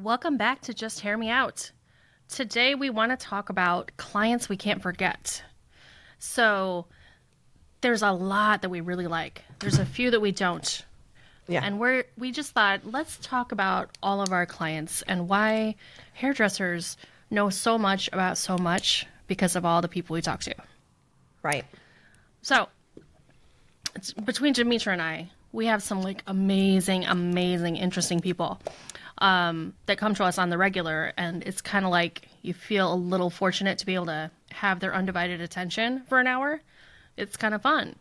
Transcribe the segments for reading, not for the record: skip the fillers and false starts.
Welcome back to Just Hear Me Out. Today we want to talk about clients we can't forget. So there's a lot that we really like. There's a few that we don't. Yeah. And we just thought, let's talk about all of our clients and why hairdressers know so much about so much because of all the people we talk to. Right. So it's, between Demetra and I, we have some amazing, interesting people that come to us on the regular, and it's kind of like you feel a little fortunate to be able to have their undivided attention for an hour. It's kind of fun.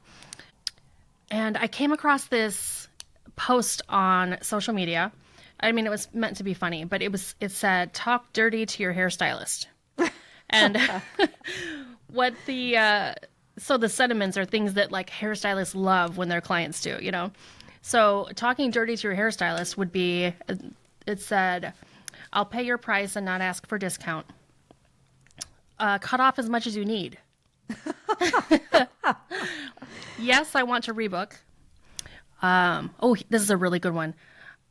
And I came across this post on social media. I mean, it was meant to be funny, but it said, "Talk dirty to your hairstylist." And what so the sentiments are things that hairstylists love when their clients do, you know? So talking dirty to your hairstylist would be, it said, "I'll pay your price and not ask for discount. Cut off as much as you need. Yes, I want to rebook. This is a really good one.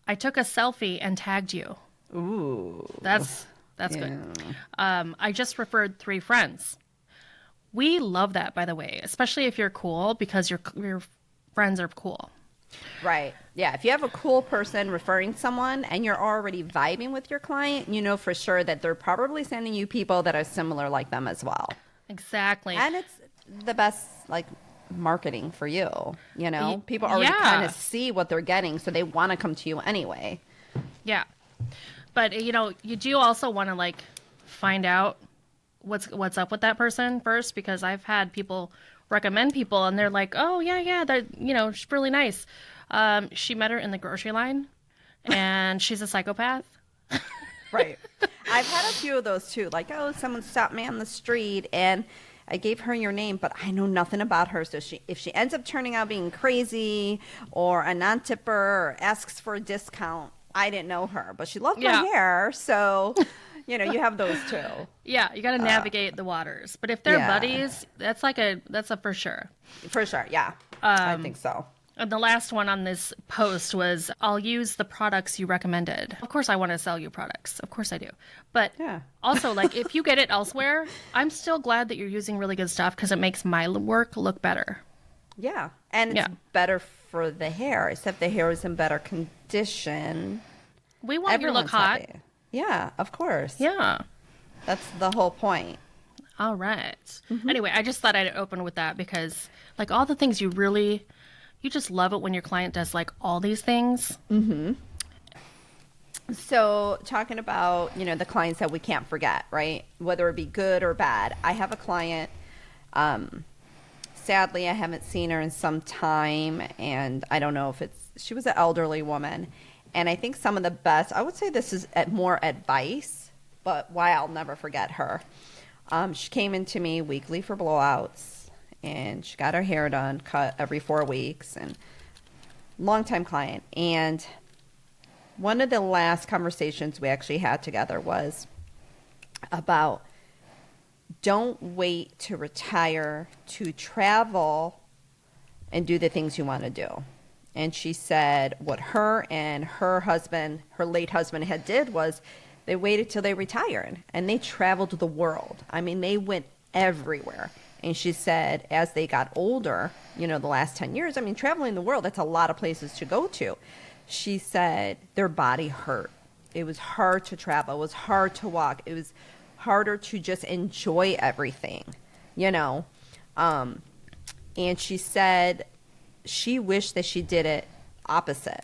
I took a selfie and tagged you." Ooh. That's good. I just referred 3 friends. We love that, by the way, especially if you're cool, because your friends are cool. Right. Yeah. If you have a cool person referring someone and you're already vibing with your client, you know for sure that they're probably sending you people that are similar like them as well. Exactly. And it's the best marketing for you. You know, people already kind of see what they're getting, so they want to come to you anyway. Yeah. But you do also want to find out what's up with that person first, because I've had people recommend people and they're like, "Oh yeah, they're she's really nice. She met her in the grocery line, and she's a psychopath." Right. I've had a few of those too. Someone stopped me on the street and I gave her your name, but I know nothing about her. So if she ends up turning out being crazy or a non-tipper or asks for a discount, I didn't know her, but she loved my hair. So, you have those too. Yeah, you got to navigate the waters. But if they're buddies, that's a for sure. For sure, yeah. I think so. And the last one on this post was, "I'll use the products you recommended." Of course I want to sell you products. Of course I do. But also, if you get it elsewhere, I'm still glad that you're using really good stuff because it makes my work look better. Yeah. And it's better for the hair, except the hair is in better condition. We want you to look hot. Happy. Yeah, of course. Yeah. That's the whole point. All right. Mm-hmm. Anyway, I just thought I'd open with that because all the things you just love it when your client does all these things. Mm-hmm. So talking about, the clients that we can't forget, right? Whether it be good or bad. I have a client, sadly, I haven't seen her in some time, and I don't know if she was an elderly woman. And I think some of the best, I would say this is more advice, but why I'll never forget her. She came into me weekly for blowouts, and she got her hair done, cut every 4 weeks, and longtime client. And one of the last conversations we actually had together was about don't wait to retire to travel and do the things you want to do. And she said what her and her husband, her late husband, had did was they waited till they retired and they traveled the world. I mean, they went everywhere. And she said as they got older, the last 10 years, I mean, traveling the world, that's a lot of places to go to. She said their body hurt. It was hard to travel. It was hard to walk. It was harder to just enjoy everything, And she said she wished that she did it opposite.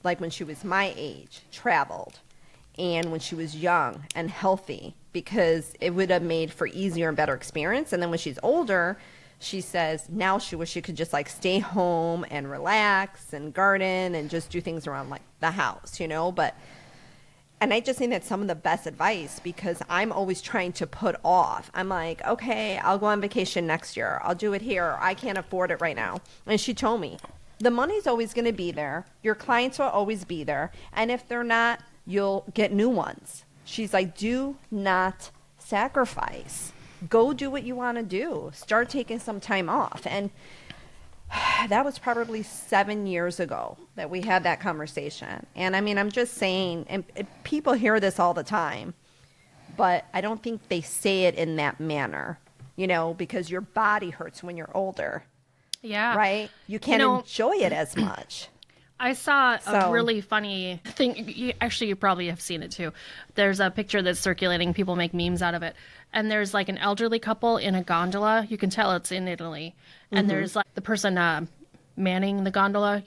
Like when she was my age, traveled. And when she was young and healthy, because it would have made for easier and better experience. And then when she's older, she says now she wishes she could just stay home and relax and garden and just do things around the house, But, and I just think that's some of the best advice because I'm always trying to put off. I'm like, okay, I'll go on vacation next year. I'll do it here. I can't afford it right now. And she told me the money's always going to be there. Your clients will always be there. And if they're not, you'll get new ones. She's like, do not sacrifice. Go do what you want to do. Start taking some time off. And That was probably 7 years ago that we had that conversation. And I mean, I'm just saying, and people hear this all the time, but I don't think they say it in that manner, because your body hurts when you're older, Yeah. right? You can't enjoy it as much. I saw a really funny thing. You probably have seen it too. There's a picture that's circulating. People make memes out of it. And there's like an elderly couple in a gondola. You can tell it's in Italy. And there's like the person manning the gondola,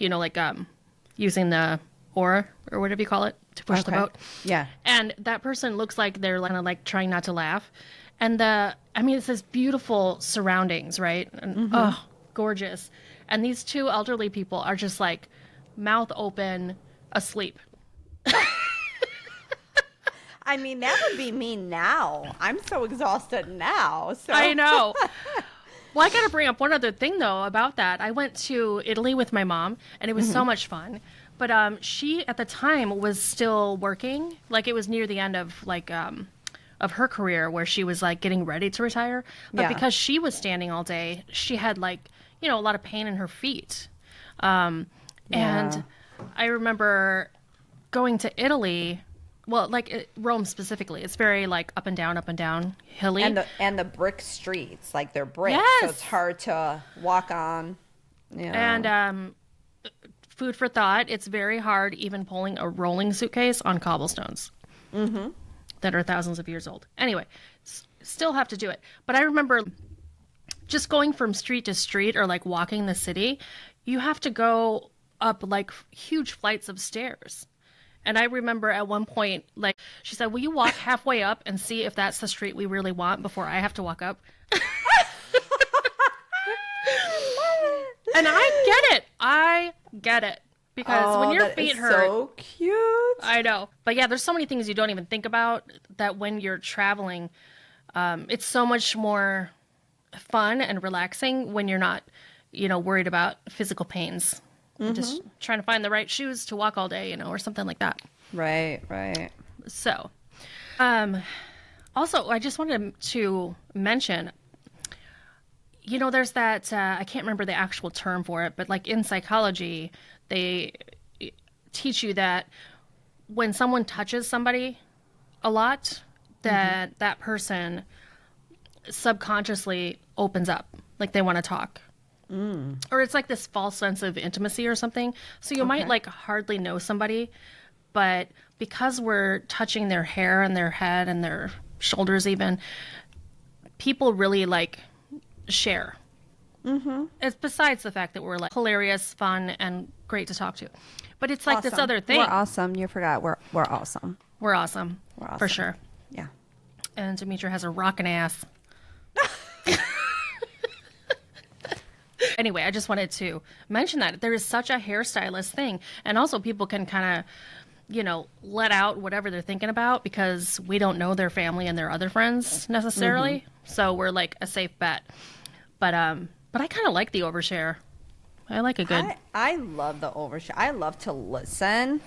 using the oar or whatever you call it to push the boat. Yeah. And that person looks like they're kind of like trying not to laugh. And it's this beautiful surroundings, right? And gorgeous. And these two elderly people are just like mouth open, asleep. I mean, that would be me now. I'm so exhausted now. So. I know. Well, I got to bring up one other thing, though, about that. I went to Italy with my mom, and it was so much fun. But she, at the time, was still working. Like, it was near the end of, of her career where she was, like, getting ready to retire. But because she was standing all day, she had, like, a lot of pain in her feet. And I remember going to Italy, Rome specifically. It's very like up and down, hilly. And the brick streets, like they're bricks, yes! so it's hard to walk on. And food for thought, it's very hard even pulling a rolling suitcase on cobblestones that are thousands of years old. Anyway, still have to do it. But I remember just going from street to street or like walking the city, you have to go up like huge flights of stairs. And I remember at one point, like, she said, will you walk halfway up and see if that's the street we really want before I have to walk up? And I get it. Because when your feet hurt. So cute. I know. But yeah, there's so many things you don't even think about that when you're traveling, it's so much more fun and relaxing when you're not, worried about physical pains. Just trying to find the right shoes to walk all day, or something like that. Right. So, also, I just wanted to mention, there's that, I can't remember the actual term for it, but like in psychology, they teach you that when someone touches somebody a lot, that person subconsciously opens up, like they want to talk. Or it's like this false sense of intimacy or something. So you might like hardly know somebody, but because we're touching their hair and their head and their shoulders even, people really like share. It's besides the fact that we're like hilarious, fun, and great to talk to. But it's like this other thing. We're awesome. You forgot we're awesome. We're awesome. We're awesome. For sure. Yeah. And Demetra has a rockin' ass. Anyway, I just wanted to mention that there is such a hairstylist thing. And also people can kind of, let out whatever they're thinking about because we don't know their family and their other friends necessarily. So we're like a safe bet. But I kind of like the overshare. I like a good. I love the overshare. I love to listen.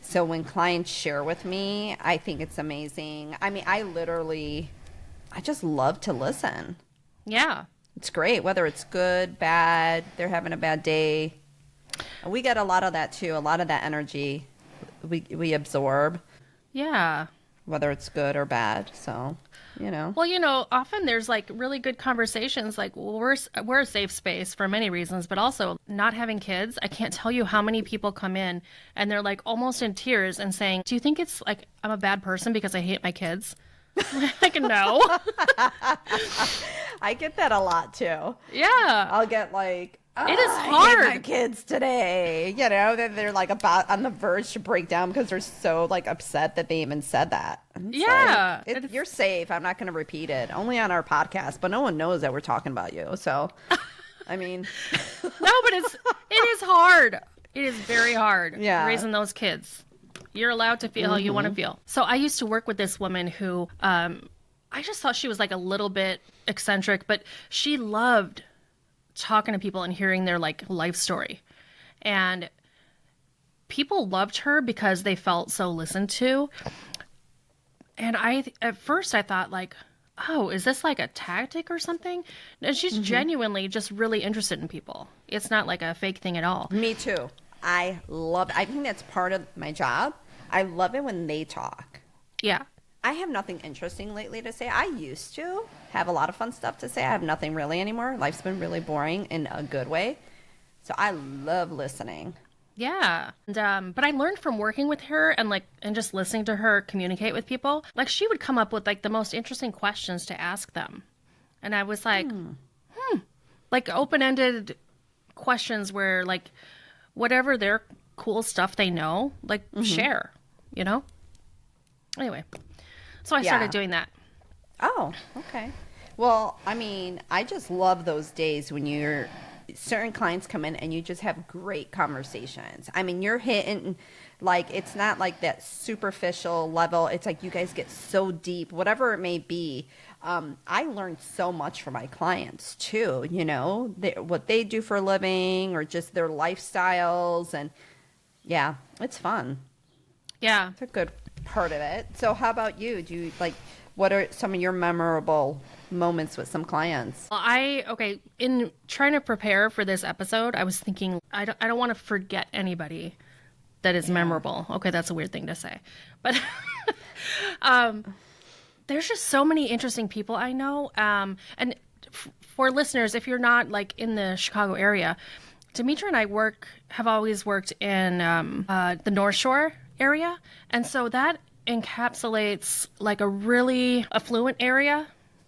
So when clients share with me, I think it's amazing. I mean, I just love to listen. Yeah. It's great, whether it's good, bad, they're having a bad day. We get a lot of that too. A lot of that energy we absorb. Yeah. Whether it's good or bad. So, Well, often there's like really good conversations. Like, well, we're a safe space for many reasons, but also not having kids. I can't tell you how many people come in and they're like almost in tears and saying, "Do you think it's like I'm a bad person because I hate my kids?" Like, no. I get that a lot too. Yeah. I'll get like, it is I hard. hate my kids today. They're like about on the verge to break down because they're so like upset that they even said that. Yeah. Like, you're safe. I'm not going to repeat it. Only on our podcast, but no one knows that we're talking about you. So, I mean. No, but it is hard. It is very hard. Yeah. Raising those kids. You're allowed to feel how you want to feel. So I used to work with this woman who I just thought she was like a little bit eccentric, but she loved talking to people and hearing their like life story. And people loved her because they felt so listened to. And at first I thought like, oh, is this like a tactic or something? And she's genuinely just really interested in people. It's not like a fake thing at all. Me too. I love it. I think that's part of my job. I love it when they talk. Yeah. I have nothing interesting lately to say. I used to have a lot of fun stuff to say. I have nothing really anymore. Life's been really boring in a good way. So I love listening. Yeah. And, but I learned from working with her and just listening to her communicate with people. Like she would come up with like the most interesting questions to ask them. And I was like, like open-ended questions where like whatever their cool stuff they know, like share, you know? Anyway, so I started doing that. Oh, okay. Well, I mean, I just love those days when certain clients come in and you just have great conversations. I mean, you're hitting, like, it's not like that superficial level. It's like you guys get so deep, whatever it may be. I learned so much from my clients too, you know, what they do for a living or just their lifestyles. And yeah, it's fun. Yeah. It's a good part of it. So how about you? Do you like, what are some of your memorable moments with some clients? Well, in trying to prepare for this episode, I was thinking I don't want to forget anybody that is memorable. Okay, that's a weird thing to say. But there's just so many interesting people I know. And for listeners, if you're not like in the Chicago area, Demetra and I have always worked in the North Shore area. And so that encapsulates like a really affluent area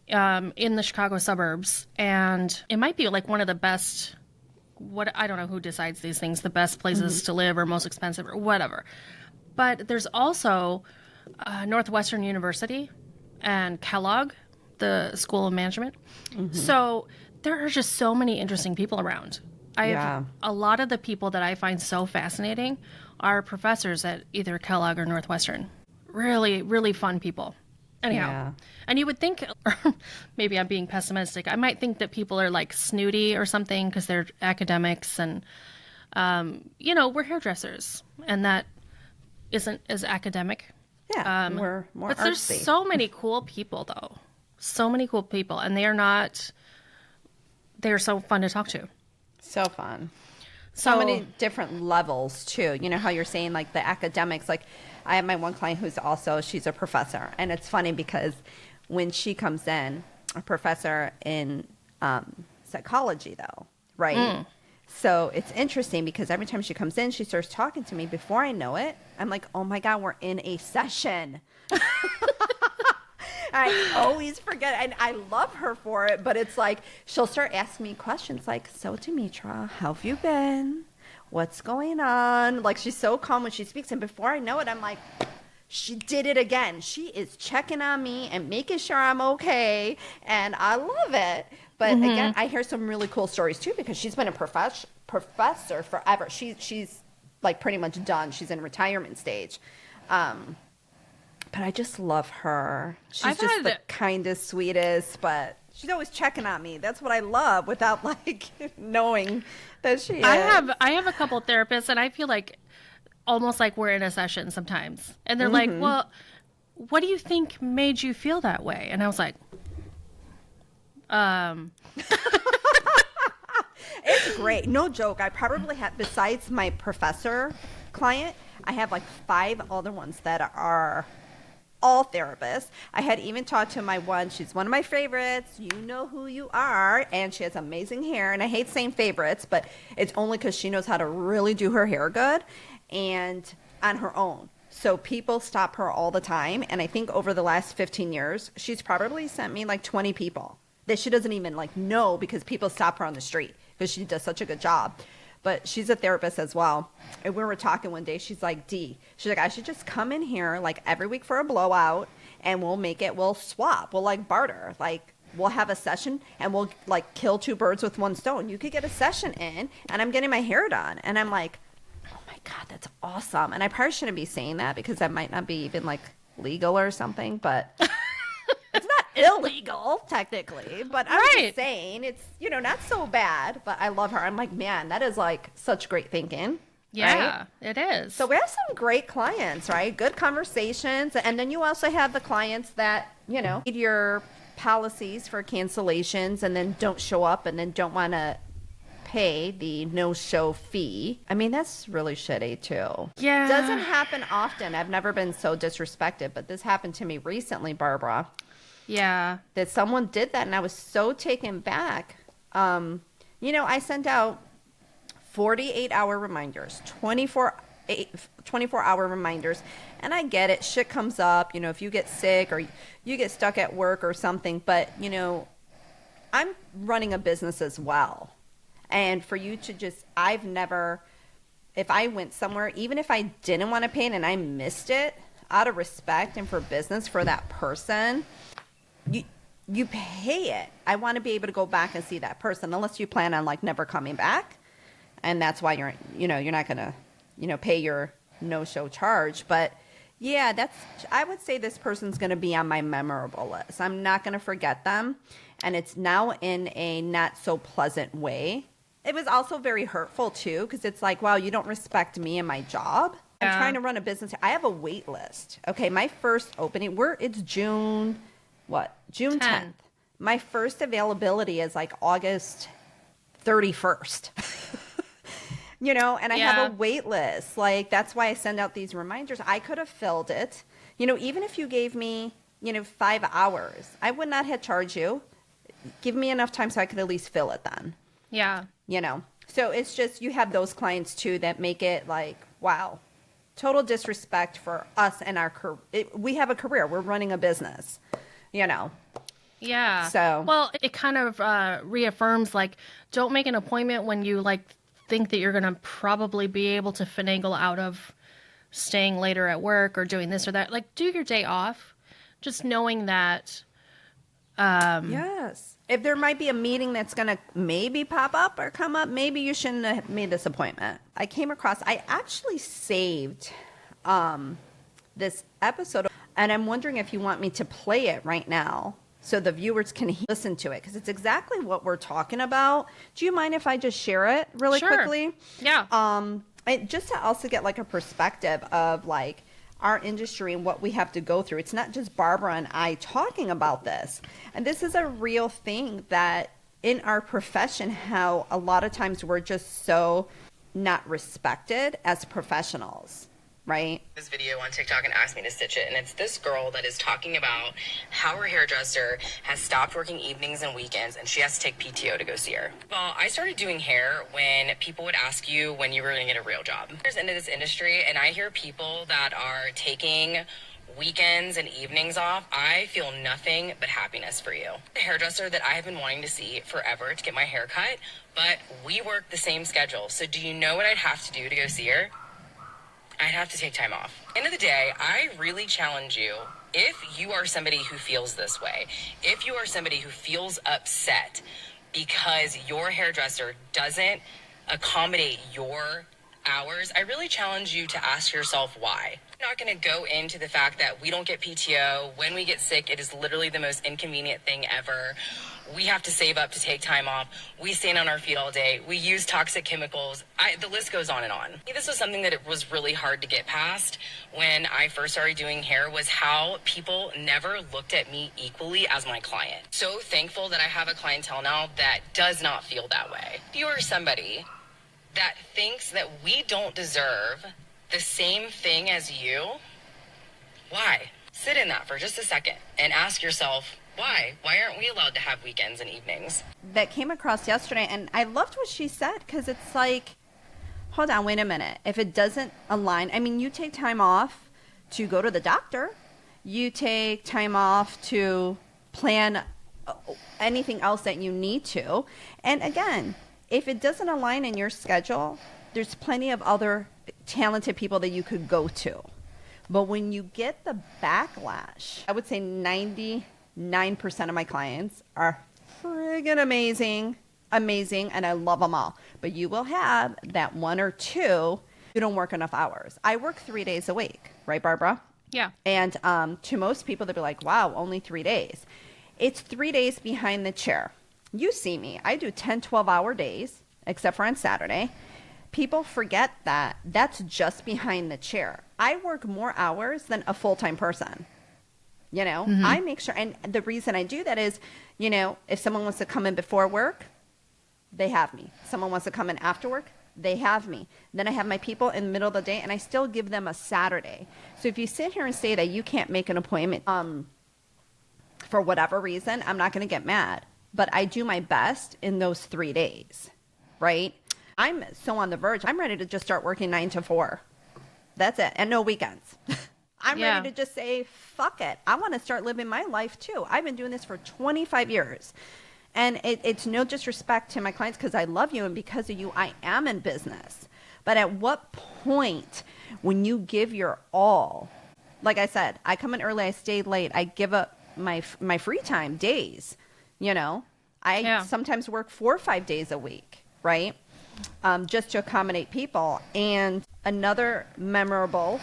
in the Chicago suburbs. And it might be like one of the best, I don't know who decides these things, the best places to live or most expensive or whatever. But there's also Northwestern University and Kellogg, the School of Management. So there are just so many interesting people around. A lot of the people that I find so fascinating are professors at either Kellogg or Northwestern. Really, really fun people. Anyhow, and you would think, or maybe I'm being pessimistic, I might think that people are like snooty or something because they're academics and, you know, we're hairdressers and that isn't as academic. Yeah, we're more But artsy. there's so many cool people, though. So many cool people. And they're so fun to talk to. So fun. So many different levels, too. You know how you're saying, like, the academics. Like, I have my one client she's a professor. And it's funny because when she comes in, a professor in psychology, though, right? So it's interesting because every time she comes in, she starts talking to me. Before I know it, I'm like, oh, my God, we're in a session. I always forget, and I love her for it, but it's like she'll start asking me questions like, so Demetra, how have you been? What's going on? Like, she's so calm when she speaks, and before I know it, I'm like, she did it again. She is checking on me and making sure I'm okay, and I love it. But again, I hear some really cool stories too because she's been a professor forever. She's like pretty much done. She's in retirement stage. But I just love her. She's just the kindest, sweetest, but she's always checking on me. That's what I love without like knowing that she is. I have a couple therapists and I feel like almost like we're in a session sometimes. And they're like, well, what do you think made you feel that way? And I was like, It's great. No joke. I probably have, besides my professor client, I have like 5 other ones that are all therapists. I had even talked to my one. She's one of my favorites. You know who you are. And she has amazing hair. And I hate saying favorites, but it's only because she knows how to really do her hair good and on her own. So people stop her all the time. And I think over the last 15 years, she's probably sent me like 20 people that she doesn't even like know because people stop her on the street because she does such a good job. But she's a therapist as well. And we were talking one day. She's like, she's like, I should just come in here like every week for a blowout and we'll swap. We'll like barter. Like we'll have a session and we'll like kill 2 birds with 1 stone. You could get a session in and I'm getting my hair done. And I'm like, oh my God, that's awesome. And I probably shouldn't be saying that because that might not be even like legal or something, but it's not illegal technically, but I'm just saying it's, you know, not so bad, but I love her. I'm like, man, that is like such great thinking. yeah, right? it is. So we have some great clients, right? Good conversations. And then you also have the clients that, you know, need your policies for cancellations and then don't show up and then don't want to pay the no-show fee. I mean, that's really shitty too. Yeah. Doesn't happen often. I've never been so disrespected, but this happened to me recently, Barbara. Yeah. That someone did that and I was so taken back. I sent out 48-hour reminders, 24-hour reminders. And I get it. Shit comes up, if you get sick or you get stuck at work or something. But, I'm running a business as well. And for you to just, if I went somewhere, even if I didn't want to pay it and I missed it, out of respect and for business for that person, you pay it. I want to be able to go back and see that person unless you plan on never coming back. And that's why you're not going to, pay your no-show charge. But yeah, I would say this person's going to be on my memorable list. I'm not going to forget them. And it's now in a not so pleasant way. It was also very hurtful too, because it's like, wow, you don't respect me and my job. Yeah. I'm trying to run a business. I have a wait list. Okay, my first opening, it's June 10th. My first availability is August 31st. And I have a wait list. That's why I send out these reminders. I could have filled it. Even if you gave me, 5 hours, I would not have charged you. Give me enough time so I could at least fill it then. Yeah. So it's just, you have those clients too that make it wow, total disrespect for us and our career. We have a career. We're running a business, Yeah. So. Well, it kind of reaffirms, don't make an appointment when you, think that you're going to probably be able to finagle out of staying later at work or doing this or that. Do your day off, just knowing that. Yes. If there might be a meeting that's going to maybe pop up or come up, maybe you shouldn't have made this appointment. I actually saved this episode, and I'm wondering if you want me to play it right now so the viewers can listen to it, because it's exactly what we're talking about. Do you mind if I just share it really quickly? Yeah. Just to also get a perspective of our industry and what we have to go through. It's not just Barbara and I talking about this. And this is a real thing that in our profession, how a lot of times we're just so not respected as professionals, right? This video on TikTok and asked me to stitch it, and it's this girl that is talking about how her hairdresser has stopped working evenings and weekends and she has to take PTO to go see her. Well, I started doing hair when people would ask you when you were going to get a real job. There's into this industry, and I hear people that are taking weekends and evenings off. I feel nothing but happiness for you. The hairdresser that I have been wanting to see forever to get my hair cut, but we work the same schedule. So do you know what I'd have to do to go see her? I'd have to take time off. End of the day, I really challenge you, if you are somebody who feels this way, if you are somebody who feels upset because your hairdresser doesn't accommodate your hours, I really challenge you to ask yourself why. I'm not going to go into the fact that we don't get PTO. When we get sick, it is literally the most inconvenient thing ever. We have to save up to take time off. We stand on our feet all day. We use toxic chemicals. The list goes on and on. This was something that it was really hard to get past when I first started doing hair, was how people never looked at me equally as my client. So thankful that I have a clientele now that does not feel that way. If you are somebody that thinks that we don't deserve the same thing as you, why? Sit in that for just a second and ask yourself, why? Why aren't we allowed to have weekends and evenings? That came across yesterday, and I loved what she said, because it's hold on, wait a minute. If it doesn't align, you take time off to go to the doctor. You take time off to plan anything else that you need to. And again, if it doesn't align in your schedule, there's plenty of other talented people that you could go to. But when you get the backlash, I would say 99% of my clients are friggin' amazing, and I love them all. But you will have that one or two who don't work enough hours. I work 3 days a week, right, Barbara? Yeah. And to most people, they'll be like, wow, only 3 days. It's 3 days behind the chair. You see me. I do 10, 12-hour days, except for on Saturday. People forget that that's just behind the chair. I work more hours than a full-time person. You know, I make sure. And the reason I do that is, you know, if someone wants to come in before work, they have me. Someone wants to come in after work, they have me. Then I have my people in the middle of the day, and I still give them a Saturday. So if you sit here and say that you can't make an appointment for whatever reason, I'm not going to get mad. But I do my best in those 3 days, right? I'm so on the verge. I'm ready to just start working 9 to 4. That's it. And no weekends. I'm ready to just say, fuck it. I want to start living my life too. I've been doing this for 25 years. And it's no disrespect to my clients because I love you and because of you, I am in business. But at what point when you give your all, like I said, I come in early, I stay late, I give up my free time days, you know, I sometimes work 4 or 5 days a week, right? Just to accommodate people. And another memorable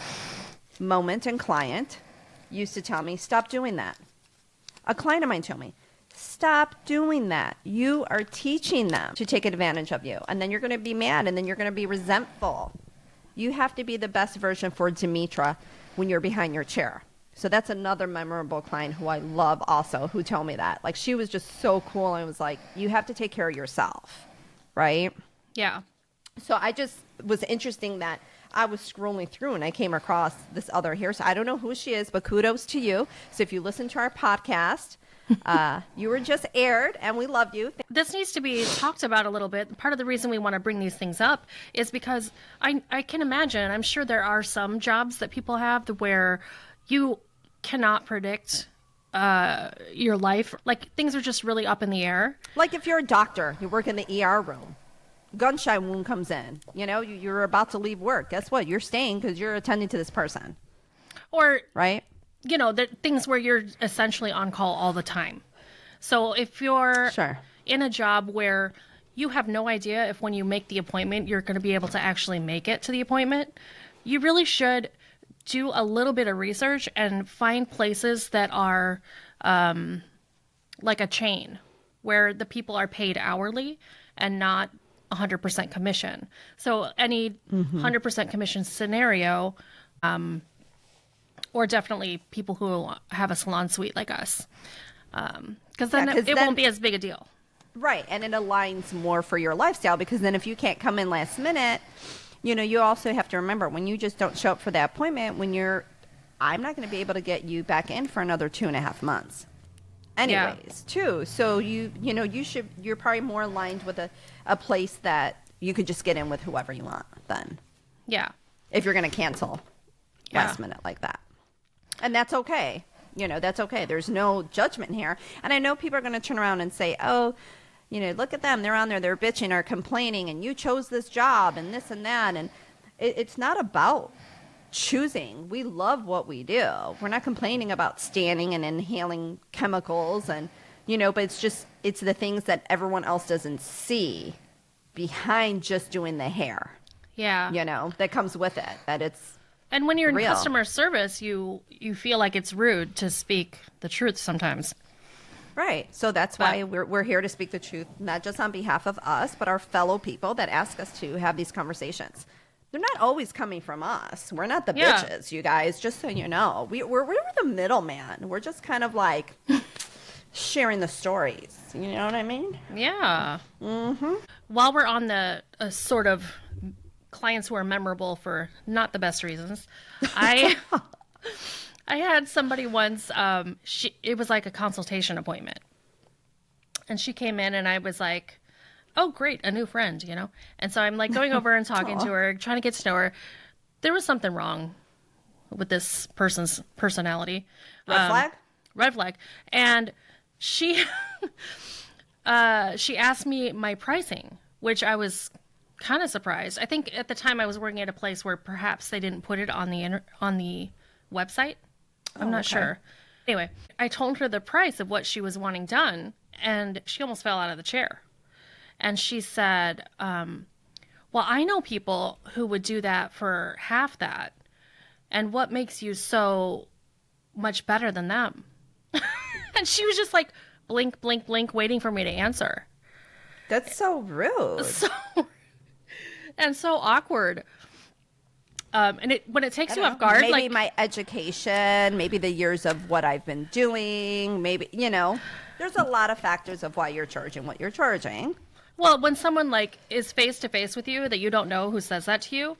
moment and client used to tell me, stop doing that. A client of mine told me, stop doing that. You are teaching them to take advantage of you. And then you're going to be mad and then you're going to be resentful. You have to be the best version for Demetra when you're behind your chair. So that's another memorable client who I love also, who told me that. Like, she was just so cool. And was like, you have to take care of yourself. Right? Yeah. So I just was interesting that I was scrolling through and I came across this other hairstylist. I don't know who she is, but kudos to you. So if you listen to our podcast, you were just aired and we love you. This needs to be talked about a little bit. Part of the reason we want to bring these things up is because I can imagine, I'm sure there are some jobs that people have where you cannot predict your life. Like, things are just really up in the air. Like if you're a doctor, you work in the ER room. Gunshot wound comes in, you know, you're about to leave work. Guess what? You're staying because you're attending to this person. Or, right? You know, the things where you're essentially on call all the time. So if you're in a job where you have no idea if when you make the appointment, you're going to be able to actually make it to the appointment, you really should do a little bit of research and find places that are like a chain where the people are paid hourly and not 100% commission. So any 100% commission scenario, or definitely people who have a salon suite like us, because then it won't be as big a deal. Right. And it aligns more for your lifestyle, because then if you can't come in last minute, you know, you also have to remember when you just don't show up for that appointment, I'm not going to be able to get you back in for another 2.5 months. Anyways, too. So you're probably more aligned with a place that you could just get in with whoever you want then. Yeah. If you're going to cancel last minute like that. And that's okay. You know, that's okay. There's no judgment here. And I know people are going to turn around and say, oh, you know, look at them. They're on there. They're bitching or complaining and you chose this job and this and that. And it's not about choosing. We love what we do. We're not complaining about standing and inhaling chemicals and, you know, but it's the things that everyone else doesn't see behind just doing the hair. Yeah. You know, that comes with it, that it's And when you're in real. customer service, you feel like it's rude to speak the truth sometimes. Right. So that's why we're here to speak the truth, not just on behalf of us, but our fellow people that ask us to have these conversations. They're not always coming from us. We're not the bitches, you guys, just so you know. We're the middleman. We're just kind of like sharing the stories. You know what I mean? Yeah. Mm-hmm. While we're on the sort of clients who are memorable for not the best reasons, I had somebody once, it was like a consultation appointment. And she came in and I was like, oh, great, a new friend, you know? And so I'm like going over and talking to her, trying to get to know her. There was something wrong with this person's personality. Red flag? Red flag. And she asked me my pricing, which I was kind of surprised. I think at the time I was working at a place where perhaps they didn't put it on the website. I'm not sure. Anyway, I told her the price of what she was wanting done, and she almost fell out of the chair. And she said, well, I know people who would do that for half that. And what makes you so much better than them? And she was just like, blink, blink, blink, waiting for me to answer. That's so rude. And so awkward. And when it takes you off guard, maybe like my education, maybe the years of what I've been doing, maybe, there's a lot of factors of why you're charging what you're charging. well, when someone like is face to face with you that you don't know who says that to you,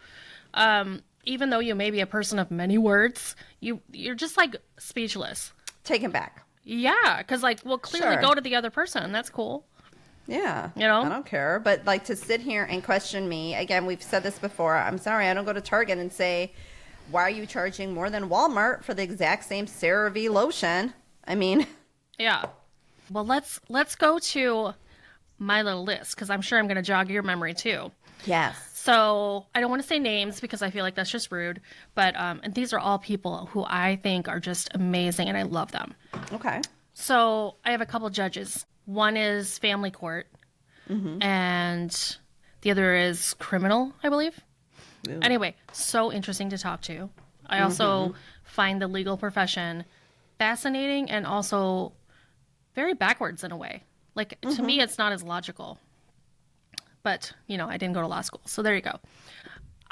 even though you may be a person of many words, you're just like speechless. Taken back. Yeah, because like, well, clearly Sure. go to the other person. That's cool. Yeah. You know? I don't care. But like to sit here and question me, again, we've said this before. I'm sorry, I don't go to Target and say, why are you charging more than Walmart for the exact same CeraVe lotion? I mean, Yeah. Well, let's go to my little list because I'm sure I'm going to jog your memory too. yes. So I don't want to say names because I feel like that's just rude. But and these are all people who I think are just amazing and I love them. Okay. So I have a couple judges. One is family court, and the other is criminal, I believe. Ooh. Anyway, so interesting to talk to. I also find the legal profession fascinating and also very backwards in a way. Like, to me, it's not as logical. But, I didn't go to law school. So there you go.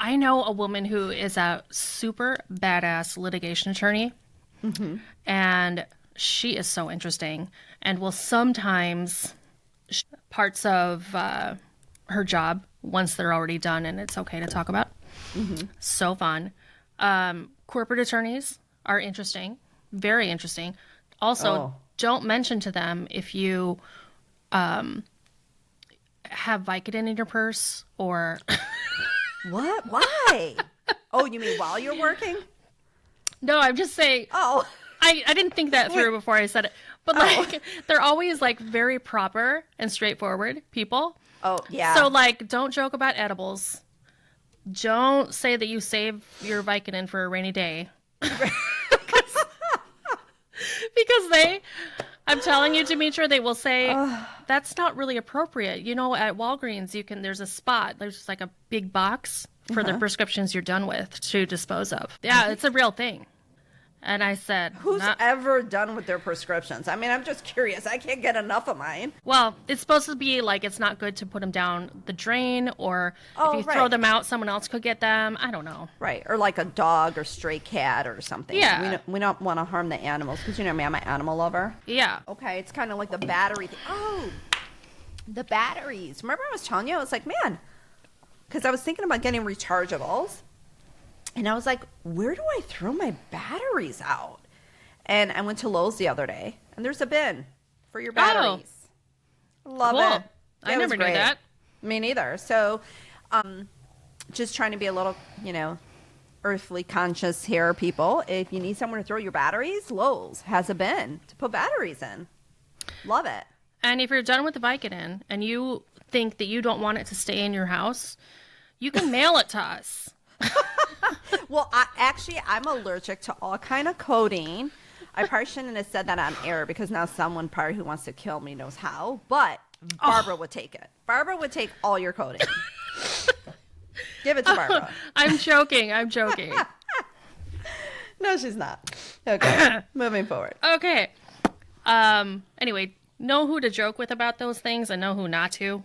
I know a woman who is a super badass litigation attorney. And she is so interesting and will sometimes parts of her job once they're already done and it's okay to talk about. So fun. Corporate attorneys are interesting, very interesting. Also, don't mention to them if you have Vicodin in your purse or What? Why? Oh, you mean while you're working? no, I'm just saying Oh. I didn't think that through before I said it. But like they're always like very proper and straightforward people. Oh, yeah. So like don't joke about edibles. Don't say that you save your Vicodin for a rainy day. Because I'm telling you, Demetra, they will say that's not really appropriate. At Walgreens there's a spot, there's just like a big box for the prescriptions you're done with to dispose of. Yeah, it's a real thing. And I said, Who's ever done with their prescriptions? I mean, I'm just curious. I can't get enough of mine. well, it's supposed to be like it's not good to put them down the drain, or if you throw right. them out, someone else could get them. I don't know. Right. Or like a dog or stray cat or something. Yeah. We don't want to harm the animals because, me, I'm an animal lover. Yeah. Okay. It's kind of like the battery thing. Oh, the batteries. Remember I was telling you? I was like, man, because I was thinking about getting rechargeables. And I was like, where do I throw my batteries out? And I went to Lowe's the other day, and there's a bin for your batteries. Love Cool. it. I It was never knew great. that. Me neither. So, just trying to be a little, earthly conscious here, people. If you need somewhere to throw your batteries, Lowe's has a bin to put batteries in. Love it. And if you're done with the Vicodin and you think that you don't want it to stay in your house, you can mail it to us. Well, I'm allergic to all kind of codeine. I probably shouldn't have said that on air because now someone probably who wants to kill me knows how. But Barbara would take it. Barbara would take all your codeine. Give it to Barbara. I'm joking. I'm joking. No, she's not. Okay, moving forward. Okay. Anyway, know who to joke with about those things and know who not to.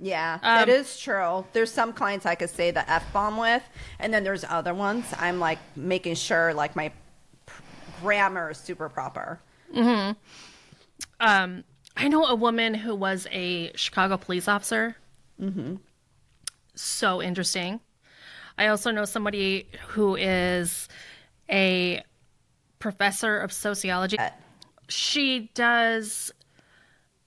Yeah, that is true. There's some clients I could say the F-bomb with, and then there's other ones I'm like making sure like my grammar is super proper. I know a woman who was a Chicago police officer. So interesting. I also know somebody who is a professor of sociology. She does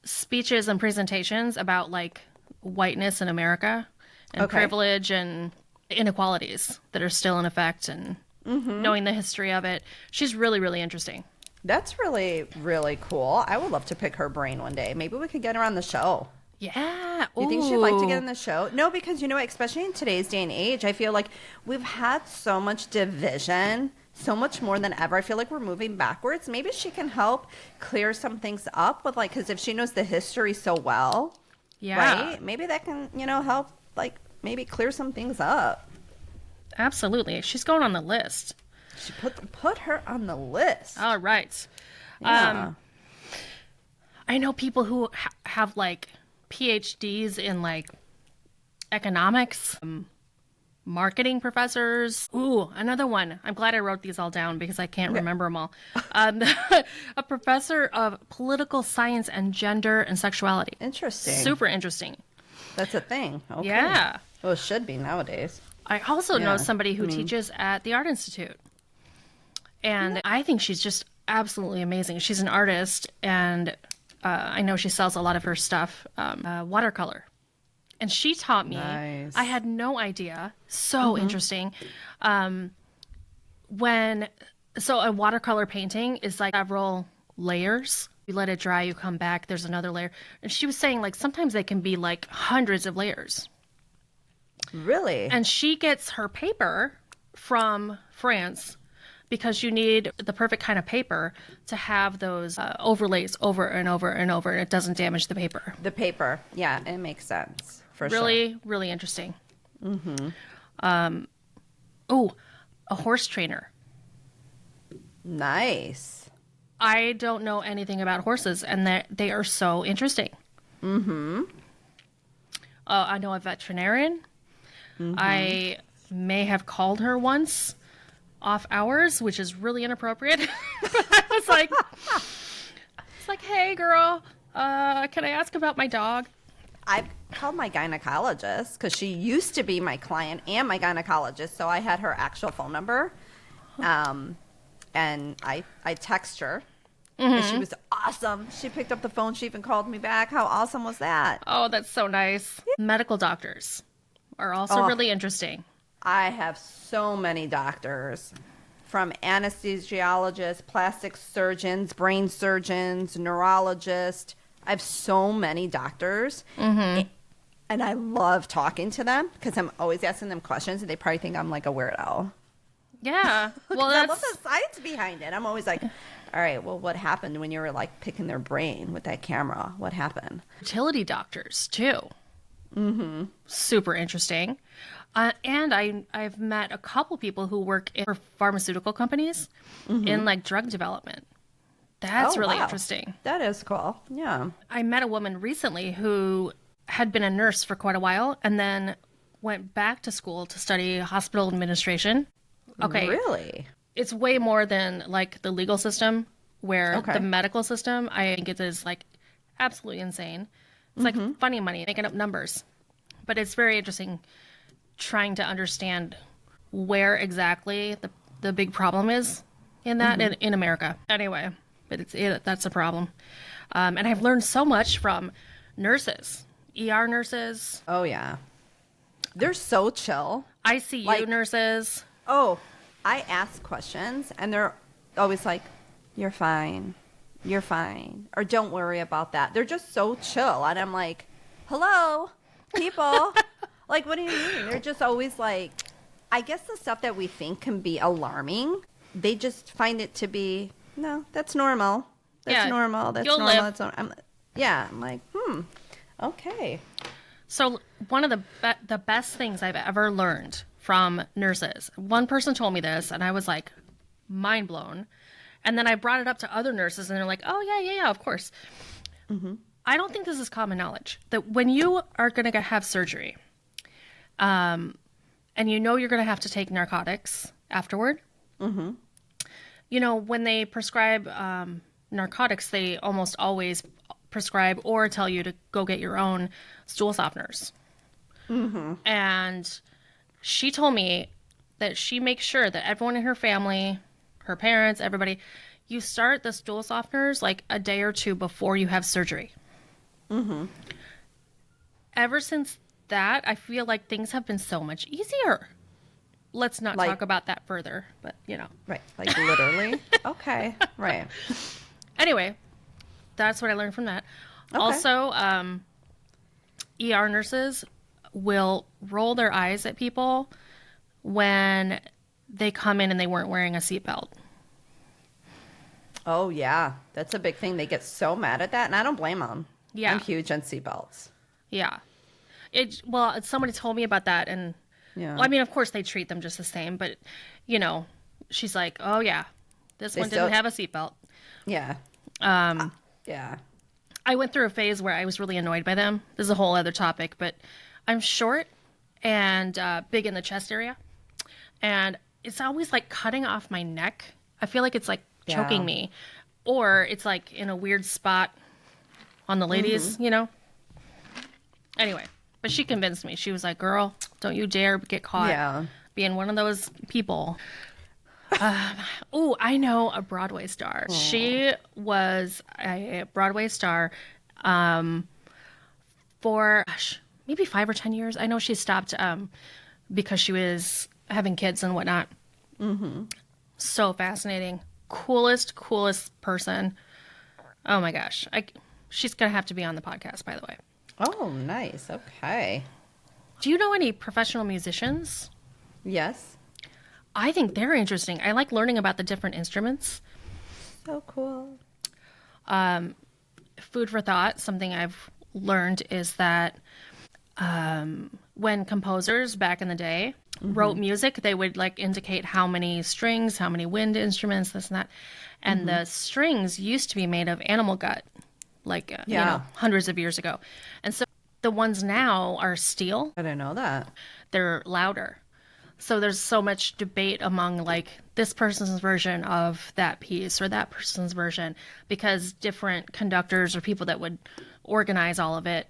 speeches and presentations about like whiteness in America and privilege and inequalities that are still in effect and knowing the history of it. She's really, really interesting. That's really, really cool. I would love to pick her brain one day. Maybe we could get her on the show. Yeah. You think she'd like to get on the show? No, because especially in today's day and age, I feel like we've had so much division, so much more than ever. I feel like we're moving backwards. Maybe she can help clear some things up with because if she knows the history so well, right? Maybe that can, help maybe clear some things up. Absolutely. She's going on the list. She put her on the list. All right. Yeah. I know people who have PhDs in economics. marketing professors. Ooh, another one. I'm glad I wrote these all down because I can't remember them all. A professor of political science and gender and sexuality. Interesting. Super interesting. That's a thing. Okay. Yeah. Well, it should be nowadays. I also know somebody who teaches at the Art Institute. And I think she's just absolutely amazing. She's an artist, and I know she sells a lot of her stuff, watercolor. And she taught me. Nice. I had no idea. So interesting. So a watercolor painting is like several layers. You let it dry, you come back, there's another layer. And she was saying, like, sometimes they can be like hundreds of layers. Really? And she gets her paper from France because you need the perfect kind of paper to have those overlays over and over and over, and it doesn't damage the paper. The paper. Yeah, it makes sense. For sure. Really, really interesting. Oh, a horse trainer. Nice. I don't know anything about horses, and they are so interesting. I know a veterinarian. I may have called her once off hours, which is really inappropriate. But I was like, hey, girl, can I ask about my dog? I've called my gynecologist because she used to be my client and my gynecologist, so I had her actual phone number. And I text her. And she was awesome. She picked up the phone. She even called me back. How awesome was that? Oh, that's so nice. Medical doctors are also really interesting. I have so many doctors, from anesthesiologists, plastic surgeons, brain surgeons, neurologists. I have so many doctors. And I love talking to them because I'm always asking them questions, and they probably think I'm like a weirdo. Yeah. Well, I love that's the science behind it. I'm always like, all right, well, what happened when you were like picking their brain with that camera? What happened? fertility doctors too. Super interesting. And I've met a couple people who work for pharmaceutical companies in like drug development. That's really wow. interesting. That is cool. Yeah. I met a woman recently who had been a nurse for quite a while and then went back to school to study hospital administration. Okay. Really? It's way more than like the legal system, where Okay. the medical system, I think it is like absolutely insane. It's like funny money, making up numbers. But it's very interesting trying to understand where exactly the big problem is in that in America. Anyway, but that's a problem. And I've learned so much from nurses, ER nurses, Oh, yeah. They're so chill. ICU Like- nurses. Oh, I ask questions, and they're always like, you're fine. You're fine. Or don't worry about that. They're just so chill. And I'm like, hello, people. Like, what do you mean? They're just always like, I guess the stuff that we think can be alarming, they just find it to be, no, that's normal. That's Yeah, normal. That's you'll normal. live. That's I'm like, okay. So one of the best things I've ever learned from nurses, one person told me this, and I was like mind blown. And then I brought it up to other nurses, and they're like, oh, yeah, of course. I don't think this is common knowledge, that when you are going to have surgery, and you know you're going to have to take narcotics afterward, you know, when they prescribe narcotics, they almost always prescribe or tell you to go get your own stool softeners. And she told me that she makes sure that everyone in her family, her parents, everybody, you start the stool softeners like a day or two before you have surgery. Ever since that, I feel like things have been so much easier. Let's not Like- talk about that further, but you know. Right. Like literally. Okay. Right. Anyway, that's what I learned from that. Okay. Also, ER nurses will roll their eyes at people when they come in and they weren't wearing a seatbelt. Oh, yeah. That's a big thing. They get so mad at that, and I don't blame them. Yeah. I'm huge on seatbelts. Yeah. Somebody told me about that, and Yeah. well, I mean, of course they treat them just the same, but you know, she's like, "Oh yeah, this one still- didn't have a seatbelt." Yeah. Yeah. I went through a phase where I was really annoyed by them. This is a whole other topic, but I'm short and big in the chest area. And it's always like cutting off my neck. I feel like it's like choking me. Or it's like in a weird spot on the ladies, you know? Anyway, but she convinced me. She was like, girl, don't you dare get caught being one of those people. Oh, I know a Broadway star. Aww. She was a Broadway star for maybe 5 or 10 years. I know she stopped because she was having kids and whatnot. So fascinating. Coolest person. Oh my gosh. She's going to have to be on the podcast, by the way. Oh, nice. Okay. Do you know any professional musicians? Yes. I think they're interesting. I like learning about the different instruments. So cool. Food for thought, something I've learned is that when composers back in the day wrote music, they would like indicate how many strings, how many wind instruments, this and that. And the strings used to be made of animal gut, like, you know, hundreds of years ago. And so the ones now are steel. I didn't know that. They're louder. So there's so much debate among like this person's version of that piece or that person's version, because different conductors or people that would organize all of it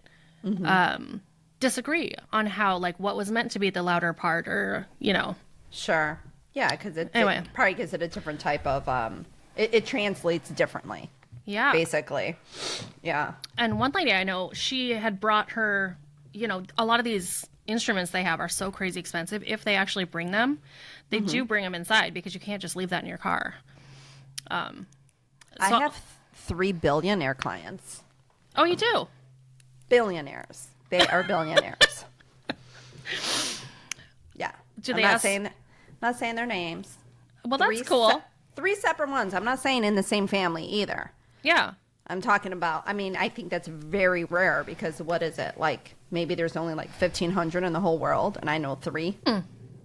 disagree on how, like, what was meant to be the louder part, or, you know. Sure. Yeah, because it probably gives it a different type of, it translates differently. Yeah. Basically. Yeah. And one lady I know, she had brought her, you know, a lot of these instruments they have are so crazy expensive. If they actually bring them, they do bring them inside, because you can't just leave that in your car. I have 3 billionaire clients. Oh, you do? Billionaires. They are billionaires. Yeah. Do I'm they not saying their names. Well, that's cool. 3 separate ones. I'm not saying in the same family either. Yeah. I'm talking about, I mean, I think that's very rare, because what is it? Like, maybe there's only like 1,500 in the whole world, and I know 3.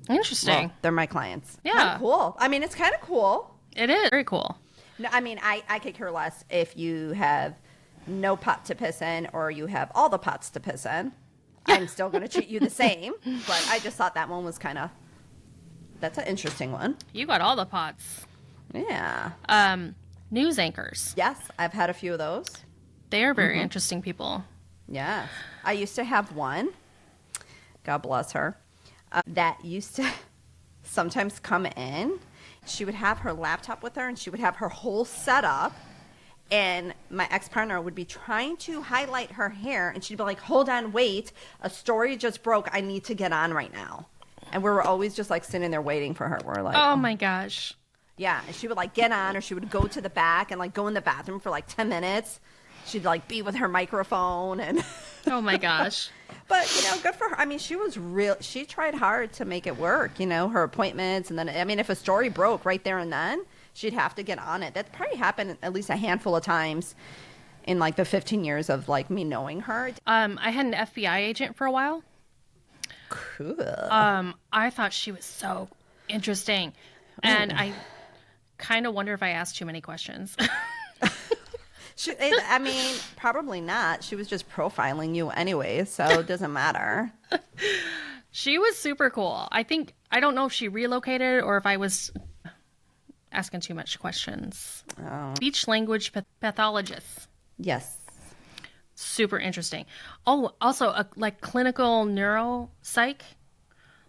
Interesting. Well, they're my clients. Yeah. Kinda cool. I mean, it's kind of cool. It is very cool. No, I mean, I could care less if you have no pot to piss in or you have all the pots to piss in. I'm still going to treat you the same, but I just thought that one was kind of, that's an interesting one. You got all the pots. Yeah. News anchors. Yes, I've had a few of those. They are very interesting people. Yes. I used to have one, God bless her, that used to sometimes come in. She would have her laptop with her, and she would have her whole setup. And my ex-partner would be trying to highlight her hair, and she'd be like, hold on, wait, a story just broke. I need to get on right now. And we were always just like sitting there waiting for her. We're like, oh my gosh. Yeah. And she would like get on, or she would go to the back and like go in the bathroom for like 10 minutes. She'd like be with her microphone and oh my gosh. But, you know, good for her. I mean, she tried hard to make it work, you know, her appointments. And then, I mean, if a story broke right there and then, she'd have to get on it. That probably happened at least a handful of times in like the 15 years of like me knowing her. I had an FBI agent for a while. Cool. I thought she was so interesting. And I kind of wonder if I asked too many questions. I mean, probably not. She was just profiling you anyway, so it doesn't matter. She was super cool. I don't know if she relocated or if I was asking too much questions. Oh. Speech language pathologists. Yes. Super interesting. Oh, also like clinical neuropsych,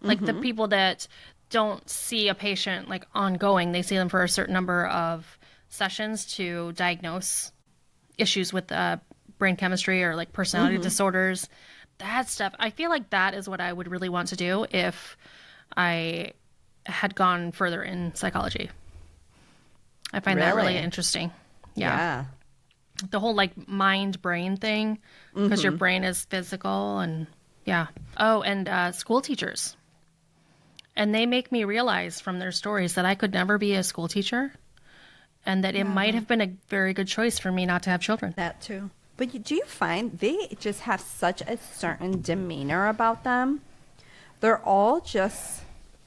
like the people that don't see a patient like ongoing. They see them for a certain number of sessions to diagnose issues with brain chemistry or like personality disorders. That stuff. I feel like that is what I would really want to do if I had gone further in psychology. I find that really interesting. Yeah. The whole like mind brain thing, because your brain is physical, and yeah. Oh, and school teachers. And they make me realize from their stories that I could never be a school teacher, and that it might have been a very good choice for me not to have children. That too. But do you find they just have such a certain demeanor about them? They're all just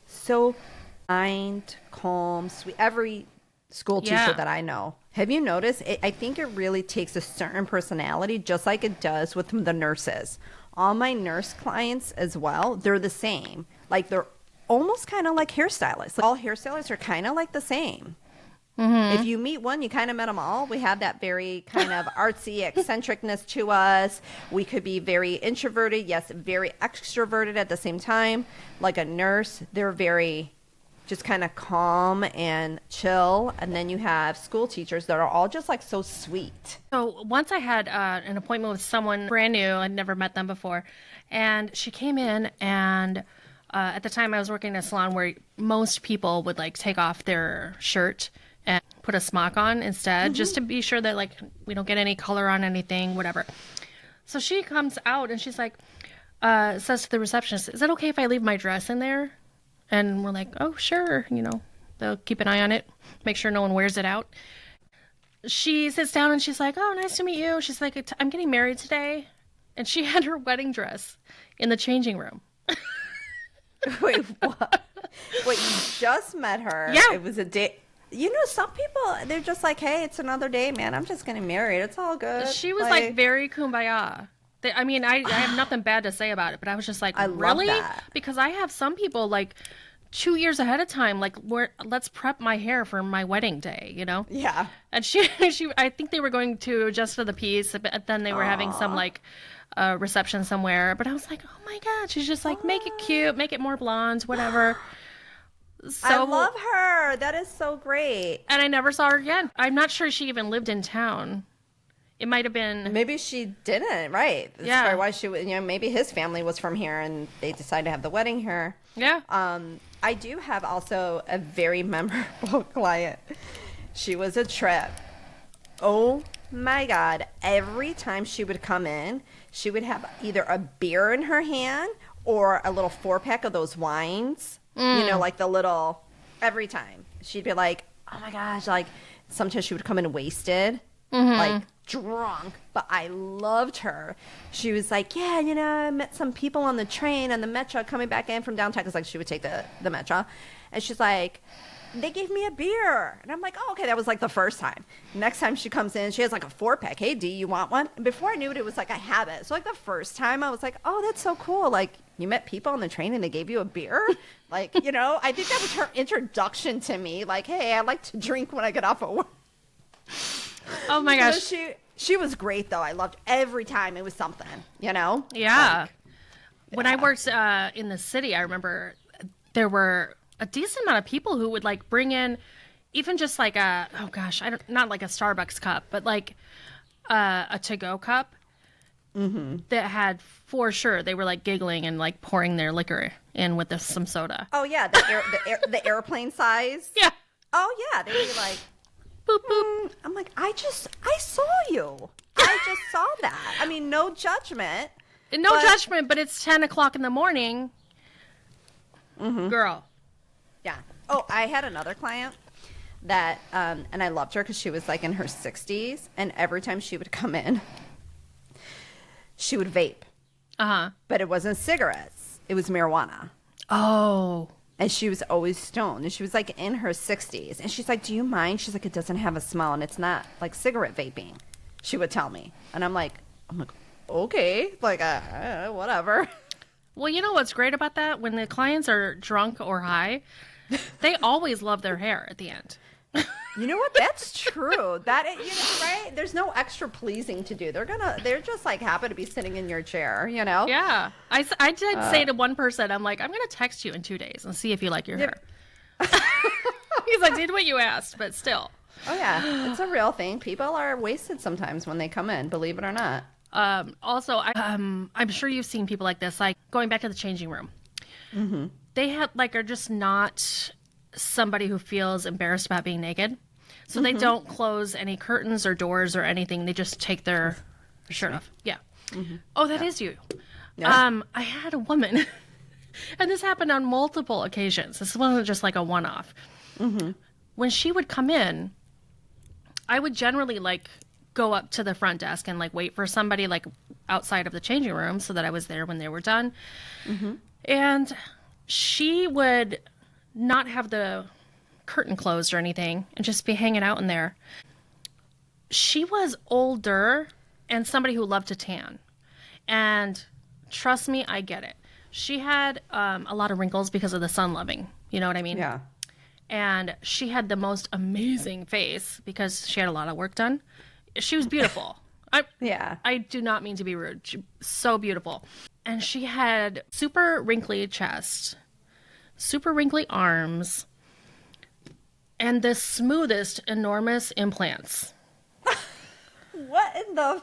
so kind, calm, sweet. Every school teacher that I know. Have you noticed? I think it really takes a certain personality, just like it does with the nurses. All my nurse clients as well, they're the same. Like they're almost kind of like hairstylists. All hairstylists are kind of like the same. If you meet one, you kind of met them all. We have that very kind of artsy eccentricness to us. We could be very introverted, yes, very extroverted at the same time. Like a nurse, they're very just kind of calm and chill. And then you have school teachers that are all just like so sweet. So once I had an appointment with someone brand new. I'd never met them before. And she came in and at the time I was working in a salon where most people would like take off their shirt and put a smock on instead, just to be sure that like we don't get any color on anything, whatever. So she comes out and she's like, says to the receptionist, "Is it okay if I leave my dress in there?" And we're like, "Oh, sure." You know, they'll keep an eye on it, make sure no one wears it out. She sits down and she's like, "Oh, nice to meet you." She's like, "I'm getting married today." And she had her wedding dress in the changing room. Wait, what? Wait, you just met her. Yeah. It was a date. You know, some people, they're just like, hey, it's another day, man. I'm just getting married. It's all good. She was like very kumbaya. I mean, I have nothing bad to say about it, but I was just like, I really? love that. Because I have some people like 2 years ahead of time, like, let's prep my hair for my wedding day, you know? Yeah. And I think they were going to Just for the Peace, but then they were having some like reception somewhere. But I was like, oh my God, she's just like, make it cute, make it more blonde, whatever. So, I love her. That is so great. and I never saw her again. I'm not sure she even lived in town. It might have been. Maybe she didn't, right? That's Yeah. probably why she was, you know, maybe his family was from here and they decided to have the wedding here. Yeah. I do have also a very memorable client. She was a trip. Oh my God. Every time she would come in, she would have either a beer in her hand or a little 4-pack of those wines. You know, like the little, every time. She'd be like, oh my gosh, like sometimes she would come in wasted, like drunk, but I loved her. She was like, yeah, you know, I met some people on the train and the metro coming back in from downtown, because like she would take the metro, and she's like, they gave me a beer. And I'm like, oh, okay, that was like the first time. Next time she comes in, she has like a 4-pack. Hey, D, you want one? And before I knew it was like, I have it. So like the first time I was like, oh, that's so cool. Like you met people on the train and they gave you a beer. Like, you know, I think that was her introduction to me. Like, hey, I like to drink when I get off of work. Oh my gosh. So she was great though. I loved every time it was something, you know? Yeah. Like, When I worked in the city, I remember there were a decent amount of people who would like bring in even just like not like a Starbucks cup, but like a to-go cup that had, for sure, they were like giggling and like pouring their liquor in with some soda. oh yeah, the airplane size. Yeah. Oh yeah, they'd be like, Boop, boop. I'm like, I saw you. I just saw that. I mean, no judgment. And no judgment, but it's 10 o'clock in the morning. Girl. Yeah. Oh, I had another client that, and I loved her because she was like in her 60s, and every time she would come in, she would vape. Uh-huh. But it wasn't cigarettes. It was marijuana. Oh. And she was always stoned. And she was like in her 60s. And she's like, do you mind? She's like, it doesn't have a smell and it's not like cigarette vaping. She would tell me. And I'm like, okay. Like, whatever. Well, you know what's great about that? When the clients are drunk or high, they always love their hair at the end. You know what? That's true. That is, you know, right? There's no extra pleasing to do. They're just like happy to be sitting in your chair, you know? Yeah. I did say to one person, I'm like, I'm going to text you in 2 days and see if you like your hair. He's like, did what you asked, but still. Oh, yeah. It's a real thing. People are wasted sometimes when they come in, believe it or not. Also, I'm sure you've seen people like this, like going back to the changing room. Mm-hmm. They are just not somebody who feels embarrassed about being naked. So they don't close any curtains or doors or anything. They just take their shirt off. Yeah. Mm-hmm. Oh, that is you. Yeah. I had a woman, and this happened on multiple occasions. This wasn't just like a one-off. Mm-hmm. When she would come in, I would generally like go up to the front desk and like wait for somebody like outside of the changing room so that I was there when they were done. Mm-hmm. And she would not have the curtain closed or anything and just be hanging out in there. She was older and somebody who loved to tan. And trust me, I get it. She had a lot of wrinkles because of the sun loving. You know what I mean? Yeah. And she had the most amazing face because she had a lot of work done. She was beautiful. Yeah. I do not mean to be rude. She, so beautiful. And she had super wrinkly chest, super wrinkly arms, and the smoothest, enormous implants. What in the...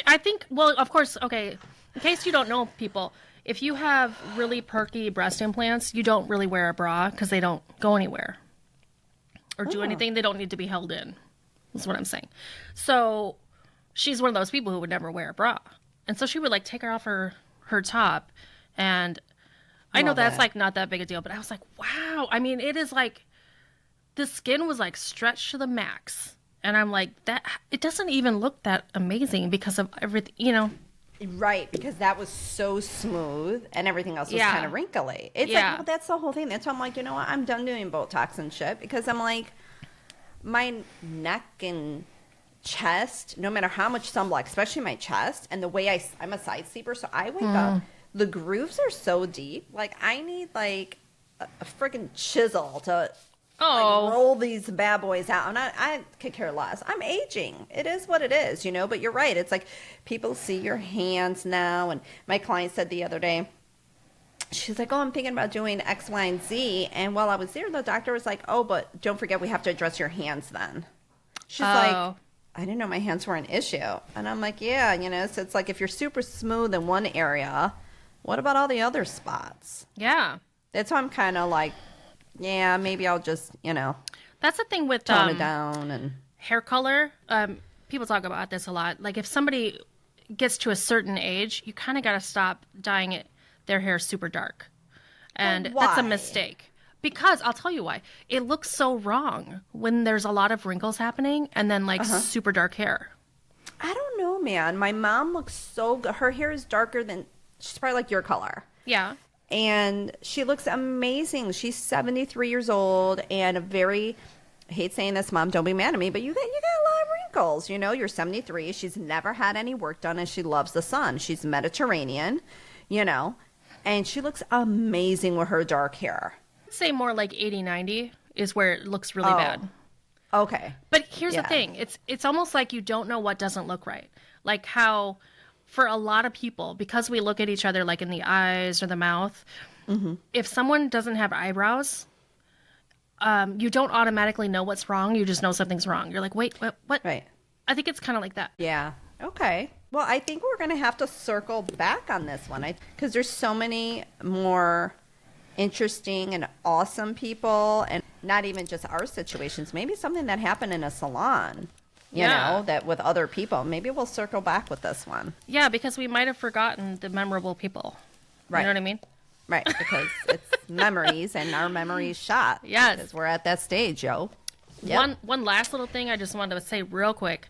I think, well, of course, okay, in case you don't know, people, if you have really perky breast implants, you don't really wear a bra because they don't go anywhere or do anything. They don't need to be held in, is what I'm saying. So she's one of those people who would never wear a bra. And so she would like take her off her top. And I know that's like not that big a deal, but I was like, wow. I mean, it is like the skin was like stretched to the max. And I'm like, that it doesn't even look that amazing because of everything, you know. Right, because that was so smooth and everything else was kind of wrinkly. It's like, well, that's the whole thing. That's why I'm like, you know what? I'm done doing Botox and shit because I'm like, my neck and chest, no matter how much sunblock, especially my chest, and the way I'm a side sleeper, so I wake up, the grooves are so deep. Like, I need like a freaking chisel to like, roll these bad boys out. And I could care less. I'm aging. It is what it is, you know, but you're right. It's like people see your hands now. And my client said the other day, she's like, oh, I'm thinking about doing X, Y, and Z. And while I was there, the doctor was like, oh, but don't forget we have to address your hands then. She's like, I didn't know my hands were an issue. And I'm like, yeah, you know, so it's like if you're super smooth in one area, what about all the other spots? Yeah. That's why I'm kind of like, yeah, maybe I'll just, you know, that's the thing with tone it down and hair color. People talk about this a lot. Like if somebody gets to a certain age, you kind of got to stop dyeing their hair super dark. And that's a mistake. Because I'll tell you why. It looks so wrong when there's a lot of wrinkles happening and then like super dark hair. I don't know, man. My mom looks so good. Her hair is darker than, she's probably like your color. Yeah. And she looks amazing. She's 73 years old and a very, I hate saying this, Mom, don't be mad at me, but you got a lot of wrinkles. You know, you're 73. She's never had any work done and she loves the sun. She's Mediterranean, you know, and she looks amazing with her dark hair. I'd say more like 80, 90 is where it looks really bad. Okay. But here's the thing. It's almost like you don't know what doesn't look right. Like how for a lot of people, because we look at each other like in the eyes or the mouth, if someone doesn't have eyebrows, you don't automatically know what's wrong. You just know something's wrong. You're like, wait, what? Right. I think it's kind of like that. Yeah. Okay. Well, I think we're going to have to circle back on this one because there's so many more interesting and awesome people and not even just our situations. Maybe something that happened in a salon. You know, that with other people. Maybe we'll circle back with this one. Yeah, because we might have forgotten the memorable people. Right. You know what I mean? Right, because it's memories and our memories shot. Yes. Because we're at that stage, yo. Yep. One last little thing I just wanted to say real quick.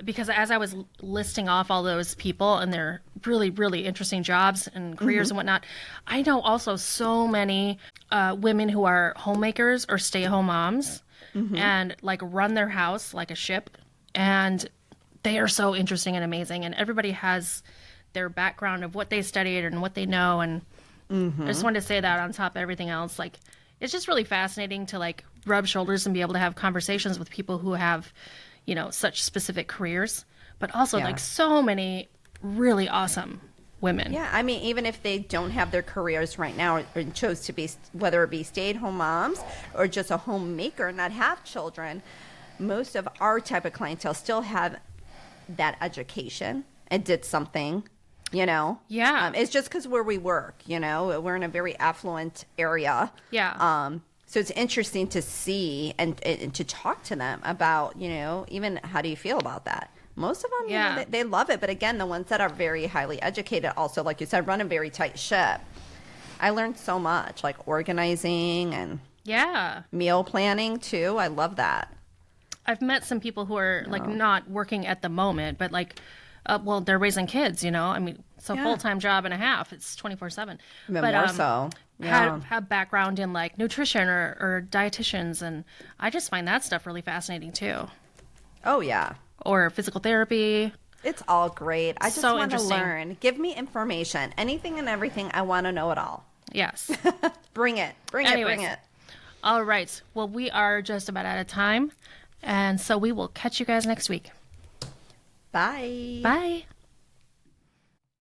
Because as I was listing off all those people and their really, really interesting jobs and careers and whatnot, I know also so many women who are homemakers or stay-at-home moms. And like run their house like a ship, and they are so interesting and amazing, and everybody has their background of what they studied and what they know, and I just wanted to say that on top of everything else. Like it's just really fascinating to like rub shoulders and be able to have conversations with people who have, you know, such specific careers, but also like so many really awesome women. Yeah, I mean, even if they don't have their careers right now or chose to be, whether it be stay-at-home moms or just a homemaker and not have children, most of our type of clientele still have that education and did something, you know? Yeah. It's just because where we work, you know, we're in a very affluent area. Yeah. So it's interesting to see and to talk to them about, you know, even how do you feel about that? Most of them, you know, they love it. But again, the ones that are very highly educated also, like you said, run a very tight ship. I learned so much, like organizing and meal planning too. I love that. I've met some people who are like not working at the moment, but like, well, they're raising kids, you know? I mean, it's a full-time job and a half. It's 24/7. But more so. Yeah. Have background in like nutrition or dietitians. And I just find that stuff really fascinating too. Oh, yeah. Or physical therapy. It's all great. I just So want to interesting. learn. Give me information. Anything and everything. I want to know it all. Yes. Bring it. Bring Anyways. it. All right. Well, we are just about out of time. And so we will catch you guys next week. Bye. Bye.